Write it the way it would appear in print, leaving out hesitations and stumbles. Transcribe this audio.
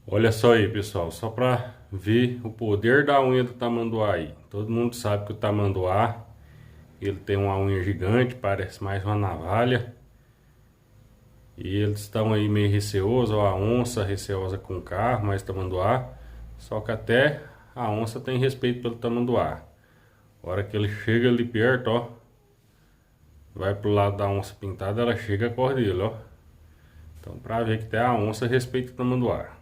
Olha só aí, pessoal, só para ver o poder da unha do tamanduá aí. Todo mundo sabe que o tamanduá, ele tem uma unha gigante, parece mais uma navalha. E eles estão aí meio receosos, ó, a onça receosa com o carro, mas tamanduá. Só que até a onça tem respeito pelo tamanduá. A hora que ele chega ali perto, ó, vai pro lado da onça pintada, ela chega e corre dele, ó. Então, pra ver que até a onça respeita o tamanduá.